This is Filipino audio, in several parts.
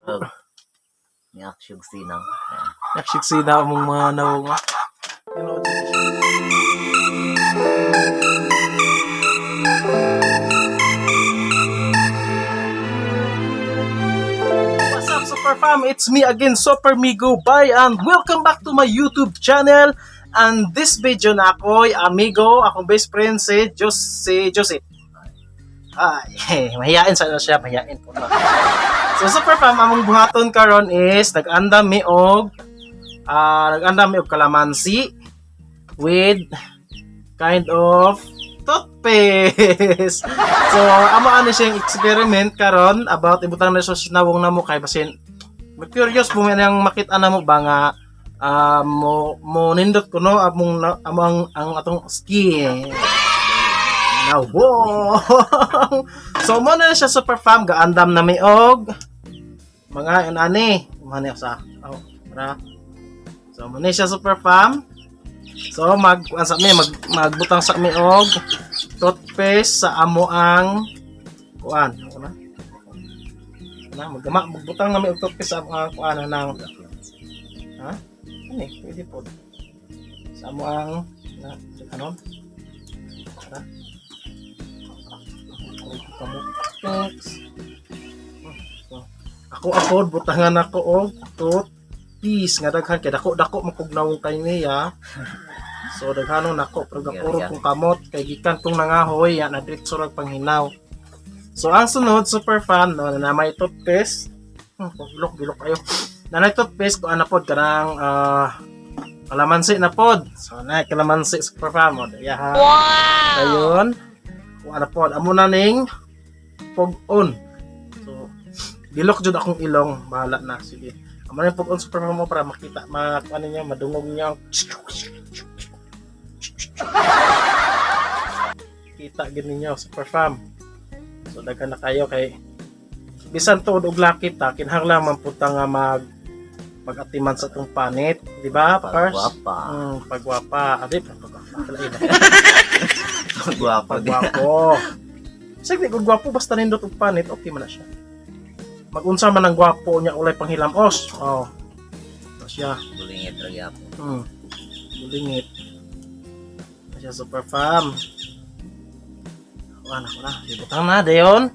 Oh, ni action sinaw. Naksiksina mong mga nawong. What's up, Super Fam? It's me again, Super Migo Bay, and welcome back to my YouTube channel. And this video na ako'y amigo, akong best friend si Joseph. Ay, mahiyain sana siya, mahiyain po na. So Super Fam, among buhaton karon is nag-andam mi og kalamansi with kind of toothpaste. So amo ano siyang experiment karon about ibutang na sa sinawong namo kay basin curious mo yang makita na mo ba nga mo nindot ko no among ang atong skin. Now, wow! So mo na siya Super Fam, gaandam na mi og mga inani mani sa para. So mo na siya Super Fam. So magbutang sa mi og toothpaste sa amo ang kuan na magbutang na mi og toothpaste sa ang kuan nang ani pwede po sa amo ang ano para ako butangan ako og toothpaste nga daghan kay dako makugnawong kay niya. So daghanon nako pero gapuro kong kamot kay gikan tong nangahoy ya na diretso ra panghinaw. So ang sunod Super Fam no na may toothpaste. Bilok kayo. Na may toothpaste ko ana pod kanang kalamansi na pod. So na kalamansi Super Fam mo ya ha. Wow. Ayun. Ana pod amo na ning pog-on. So bilok jud akong ilong, bahala na sige. Amo na pog-on Super Fam mo para makita ano niya madungog niya. Kita gid ninyo Super Fam. So daghan na kayo kay bisan tuod og lakit ta kinahanglan man puta nga mag-atiman sa tong panit, di ba? Pagwapa. Adi pagwapo. Sige, kung gwapo basta nindot og panit, okay man na siya. Mag-unsa man ang gwapo niya ulay panghilamos. Oh. Ito siya. Bulingit ra gyapon. Bulingit. Ito siya Super Fam. Wala ko na. Ibutang na dayon.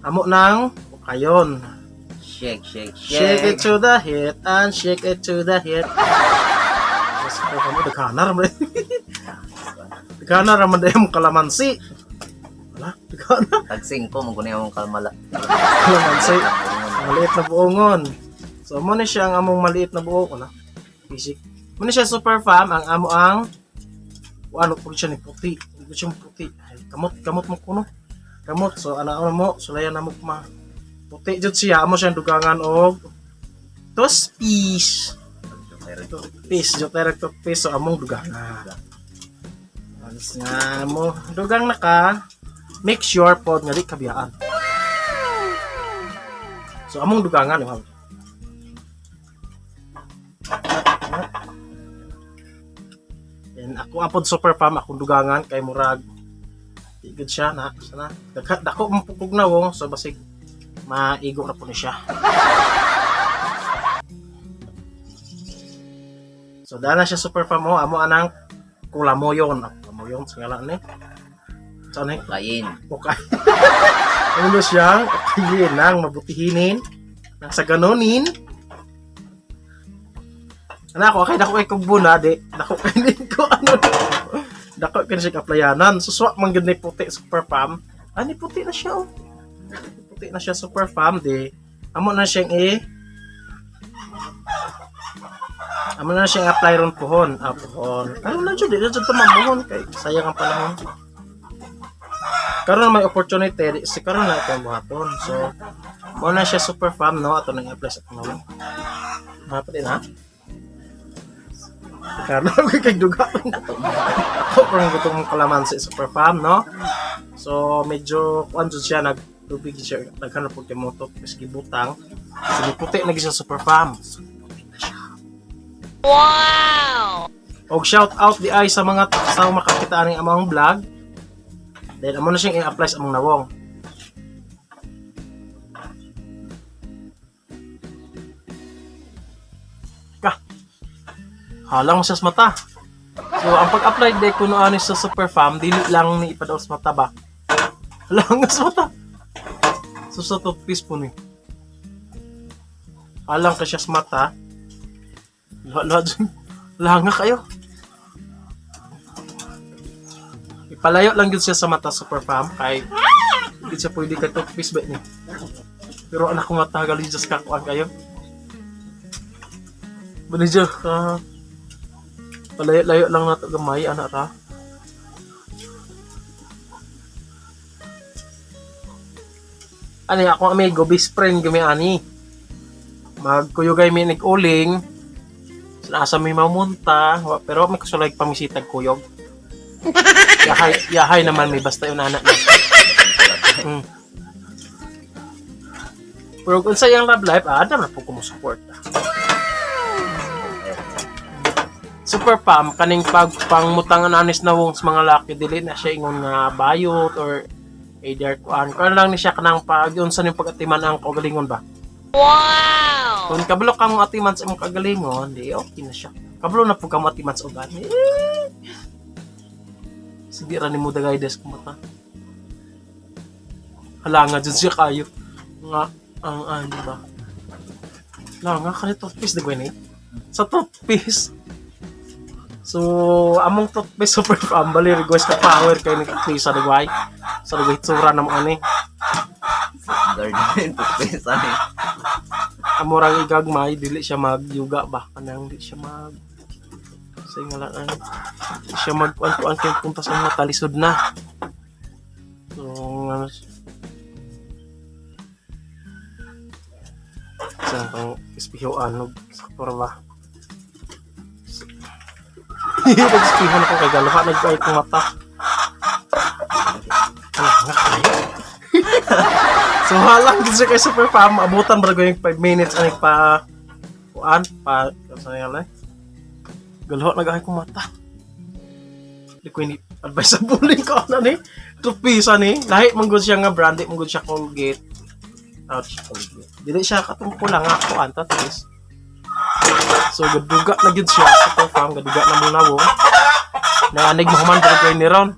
Amo nang kayon. Shake. Shake it to the hit and shake it to the hit. Super Fam, daghanar man. Daghanar man dayon kalamansi. Wala, daghanar. Tag 5 mo kuno yung kalmala. Kalamansi. Maliit na buongon. So mo ni siya ang among maliit na buong na. Basic. Mo ni siya Super Fam ang amo ang ano po siya ni puti. Hindi siya puti. Kamot mo kuno. Kamot so ana mo sulayan na mo ma. Puti jud siya amo siyang dugangan og toothpaste. Toothpaste so among dugangan. Alis nga mo dugang na ka. Make sure pod nga di kabiyaan. So among dugangan mo. Then ako apod Super Fam akong dugangan kay murag igid siya na sana dako mo pugnaw so basig maigo na po ni siya. So dana siya Super Fam mo amo anang kulamoyon sa ngalan ni. So ni Kain. okay. Ulo siyang okay nang mabutihinin nang sa ganonin. Ana ako kay dako kay kugbuna di dako kay ko ano dako kay siya kaplayanan suswa man gid ni puti Super Fam. Ani puti na siya oh. Puti na siya Super Fam di amo na siyang amo na siyang apply ron pohon ano na jud di jud tamamuhon kay sayang ang panahon karon may opportunity si karon na itong buhaton so mo na siya Super Fam no ato nang apply sa panahon pati na karena kay duga ako parang gutong kalamansi Super Fam no so medyo kuan jud siya nagtubig siya naghanap og kemoto miski butang so puti na siya Super Fam. Wow! Og shout out di ay sa mga sa makakita ning among vlog. Then amo na siyang i-apply sa among nawong. Halang siya sa mata. So, ang pag-apply de kuno ani sa Super Fam, dili lang ni ipadaw sa mata ba. Halang sa mata. So, sa toothpaste po ni. Halang ka siya sa mata. Langa kayo. Ipalayo lang yun siya sa mata Super Fam. Kay, hindi siya pwede ka toothpaste ba ni. Pero anak ko mata, galijos ka kuhan kayo. Manager, palayo-layo lang na ito gamay, anak ra. Ano akong amigo, best friend gami ani. Magkuyogay may nag-uling. Nasa may mamunta, pero may kusulag pamisitag kuyog. Yahay naman may basta yung anak na. Pero kung sa iyang love life, adam na po kumusupport. Super Pam, kaning pangmutangan anis na wong sa mga laki, dili na siya ingon nga bayot or either kuan. Kung lang ni siya kanang yun sa yung pag-atiman ang kagalingon ba? Wow! Kung kabalo kang atiman sa imong kagalingon, di okay na siya. Kabalo na po kang atiman sa ugan. Sige ra ni mo dagay des kumata. Halanga dyan siya kayo. Nga, ang ba? Halanga ka ni toothpaste dagay ni. Sa toothpaste. So, among toothpaste Super Fam, bali request na power kayo nag-toothpaste sa dagway. Sa dagway tsura na mo ani. Guardian toothpaste ani. Amorang igagmay, dili siya mag-yoga ba? Kanang di siya mag... Kasi nga lang ano. Di siya mag-kuan-kuan kayo punta sa mga talisod na. So, ano... Saan kang ispihoan, saktor ba? Nag-ispihan ako kay Galoha, nag-kahit ng mata. Ano nga kayo? So, halang din siya kay Super Fam, abutan ba yung 5 minutes ang pa kuan, pa, saan nga lang? Galoha, nag-kahit ng mata. Hindi ko ini-advise sa bullying ko, ano ni? Tupisa ni, lahi manggod siya nga brand, manggod siya Colgate. Ouch, Colgate. Dili siya katungko lang nga kuan, tatis. So, gaduga na yun siya sa Super Fam, gaduga na muna mo. Nanganig mo kuman pero kayo ni Ron.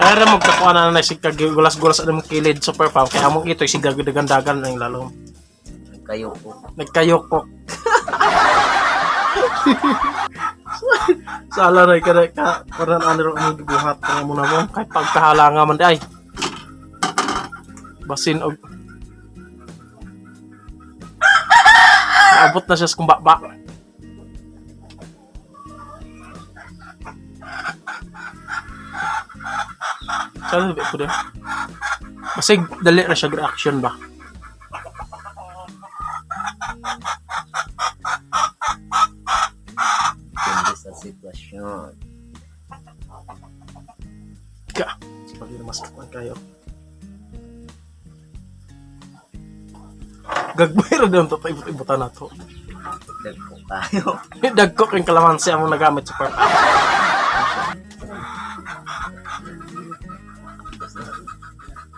Kaya magkakuha na sig gulas-gulas ang kilid Super Fam. Kaya among ito sig dagan-dagan na yung lalong. Nagkayoko. Sala na ka parang ano ro ang gibuhat nga mo na mo kay pagkahalanga man di ay. Basin og abot na siya sa kumbaba. Saan ba ko din? Basig dali na siya reaction ba? Depende sa sitwasyon. Ka. Pag masakwan kayo. Gagboy ra daw to ibot-ibutan na to. Dagko kayo. Dagko kang kalamansi among nagamit sa park.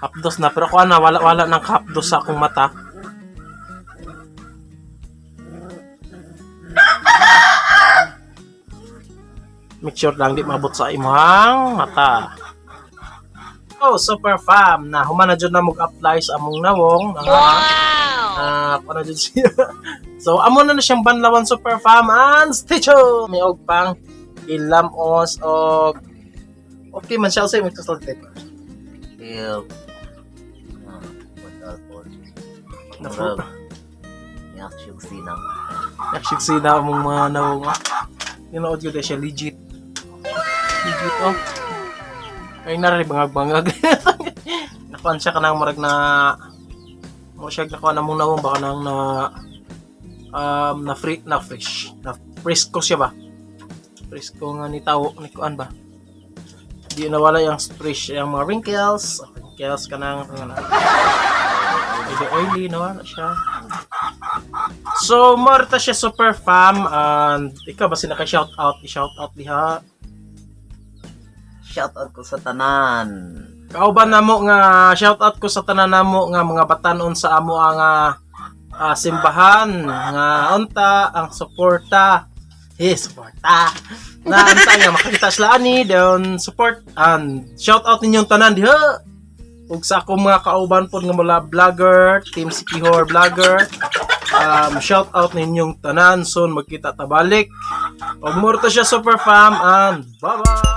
Hapdos na pero kuan na wala nang hapdos sa akong mata. Make sure lang di mabot sa imong mata. Oh, Super Fam na human na jud na mag-apply sa among nawong. Wow. Paano jud siya. So amo na siyang banlawan Super Fam and stitcho. May og pang ilamos og okay man siya sa imong tutorial. Feel Napo. Yakshyog sinang. Yakshyog sina among mga nawong. Yun yun siya legit. Legit oh. Ay nari bangag-bangag. Nakuan siya kanang marag na mo siya nakuan namong nawong baka nang na fresh. Na fresco siya ba? Fresco nga ni tao ni kuan ba? Di nawala yung fresh yung mga wrinkles kanang medyo oily no ano siya. So more ta siya super fam and ikaw ba naka shout out i-shout out diha. Shoutout ko sa tanan. Kauban namo nga shout out ko sa tanan namo nga mga batan-on sa amo ang simbahan nga unta ang suporta. Suporta. Na unta nga makakita sila ani down support and shout out ninyong tanan diha. Ug sa akong mga kauban pod nga mula vlogger, Team Sikihor vlogger. Shout out ninyong tanan soon magkita ta balik. Og more to siya super fam and bye-bye.